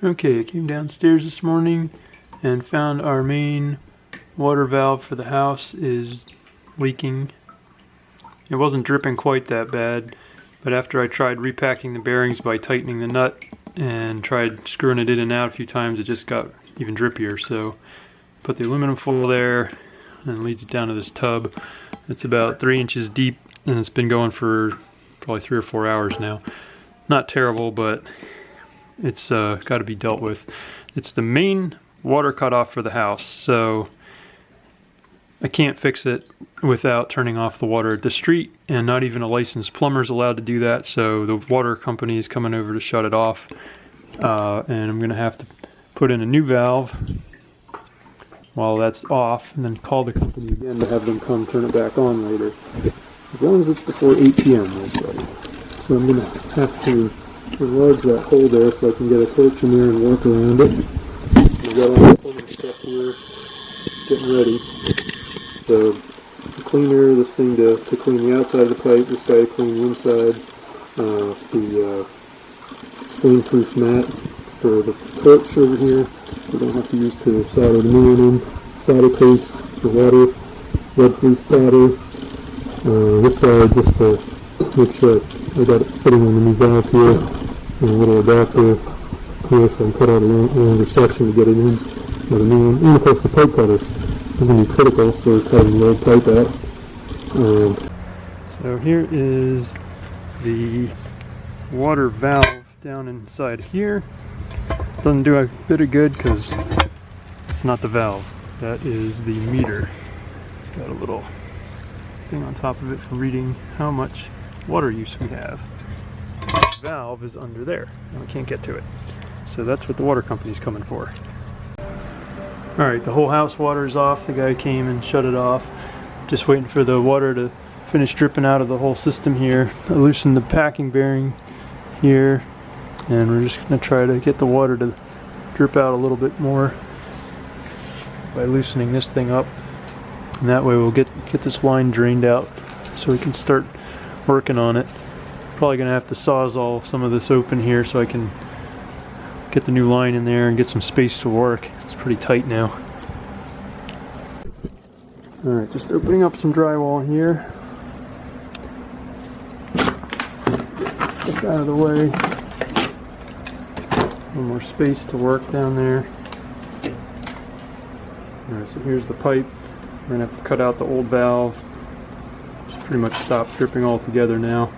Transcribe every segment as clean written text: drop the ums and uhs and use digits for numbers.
Okay, I came downstairs this morning and found our main water valve for the house is leaking. It wasn't dripping quite that bad, but after I tried repacking the bearings by tightening the nut and tried screwing it in and out a few times, it just got even drippier. So put the aluminum foil there and leads it down to this tub. It's about 3 inches deep and it's been going for probably 3 or 4 hours now. Not terrible, but it's got to be dealt with. It's the main water cutoff for the house, so I can't fix it without turning off the water at the street, and not even a licensed plumber is allowed to do that, so the water company is coming over to shut it off, and I'm going to have to put in a new valve while that's off, and then call the company again to have them come turn it back on later. As long as it's before 8 p.m. that's right. So I'm going to have to enlarge that hole there so I can get a torch in there and work around it. I've got all the plumbing stuff here getting ready. So the cleaner, this thing to clean the outside of the pipe, this guy to clean the inside, the stain-proof mat for the torch over here. We don't have to use to solder the new one in, solder paste for water, lead-free solder. This side just to make sure I got it fitting on the new valve here. And a little adapter here, so I can cut out a longer section to get it in. The new one, and of course the pipe cutter is going to be critical for cutting the old pipe out. So here is the water valve down inside here. Doesn't do a bit of good because it's not the valve. That is the meter. It's got a little thing on top of it for reading how much water use we have. The valve is under there and we can't get to it, so that's what the water company's coming for. Alright, the whole house water is off. The guy came and shut it off. Just waiting for the water to finish dripping out of the whole system here. I loosened the packing bearing here, and we're just going to try to get the water to drip out a little bit more by loosening this thing up, and that way we'll get this line drained out so we can start working on it. Probably going to have to sawzall some of this open here so I can get the new line in there and get some space to work. It's pretty tight now. Alright, just opening up some drywall here. Get stuff out of the way. A little more space to work down there. Alright, so here's the pipe. We're going to have to cut out the old valve. It's pretty much stopped dripping altogether now.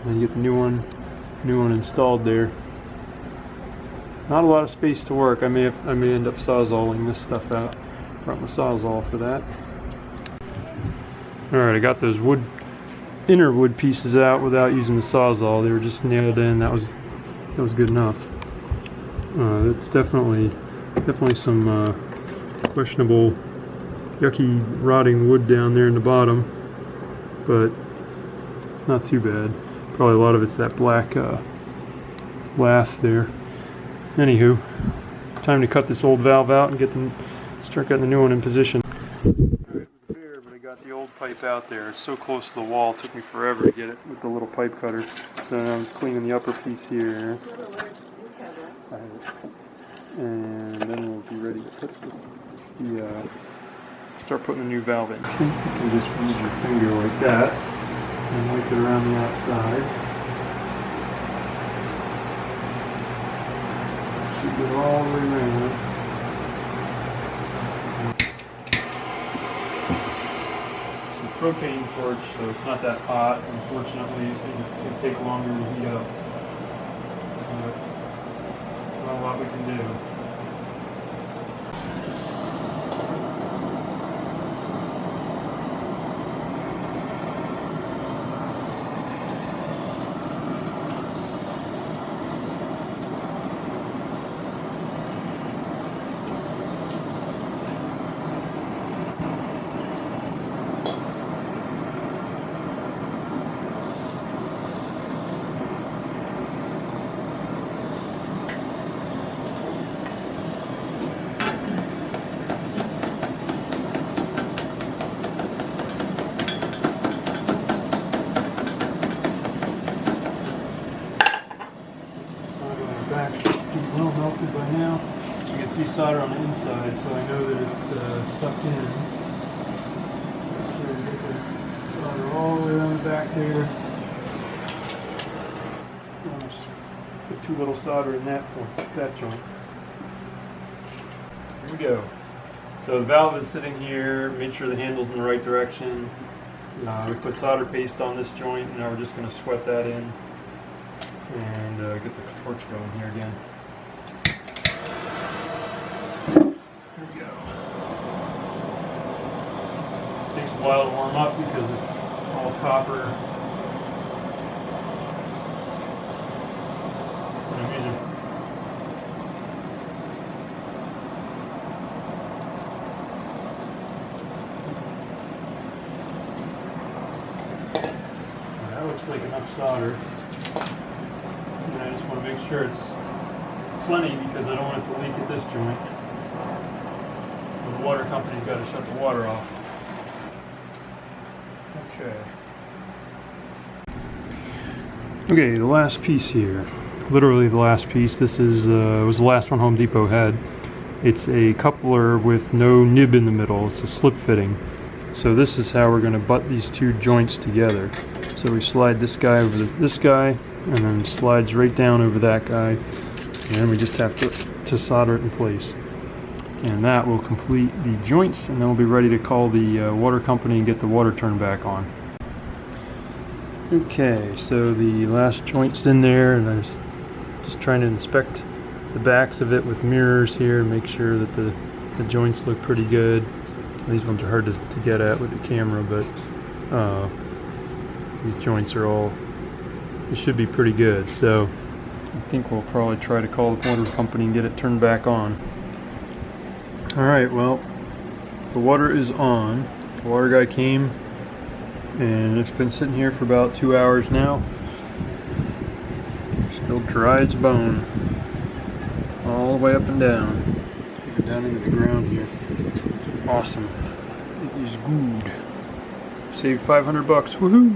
And get the new one installed there. Not a lot of space to work. I may end up sawzalling this stuff out. Brought my sawzall for that. Alright, I got those inner wood pieces out without using the sawzall. They were just nailed in. That was good enough. It's definitely some questionable, yucky, rotting wood down there in the bottom, but it's not too bad. Probably a lot of it's that black lath there. Anywho, time to cut this old valve out and start getting the new one in position. Alright, there, but I got the old pipe out there. It's so close to the wall, it took me forever to get it with the little pipe cutter. So now I'm cleaning the upper piece here. And then we'll be ready to put start putting a new valve in. You can just use your finger like that and wipe it around the outside. Shoot it all the way around. It's a propane torch, so it's not that hot. Unfortunately, it's going to take longer to heat up. But not a lot we can do. solder on the inside so I know that it's sucked in. So get the solder all the way around the back there. I'll just put too little solder in that joint. Here we go. So the valve is sitting here. Made sure the handle's in the right direction. We put solder paste on this joint, and now we're just going to sweat that in and get the torch going here again. Here we go. Takes a while to warm up because it's all copper. And I'm using that looks like enough solder. And I just want to make sure it's plenty because I don't want it to leak at this joint. And the water company's got to shut the water off. Okay, the last piece here. Literally the last piece. This is was the last one Home Depot had. It's a coupler with no nib in the middle. It's a slip fitting. So this is how we're going to butt these two joints together. So we slide this guy over this guy, and then it slides right down over that guy, and then we just have to solder it in place. And that will complete the joints, and then we'll be ready to call the water company and get the water turned back on. Okay, so the last joint's in there, and I was just trying to inspect the backs of it with mirrors here and make sure that the joints look pretty good. These ones are hard to get at with the camera, but these joints are all, it should be pretty good. So I think we'll probably try to call the water company and get it turned back on. Alright, well, the water is on. The water guy came, and it's been sitting here for about 2 hours now. Still dry as a bone. All the way up and down. Take it down into the ground here. Awesome. It is good. Saved $500, woohoo!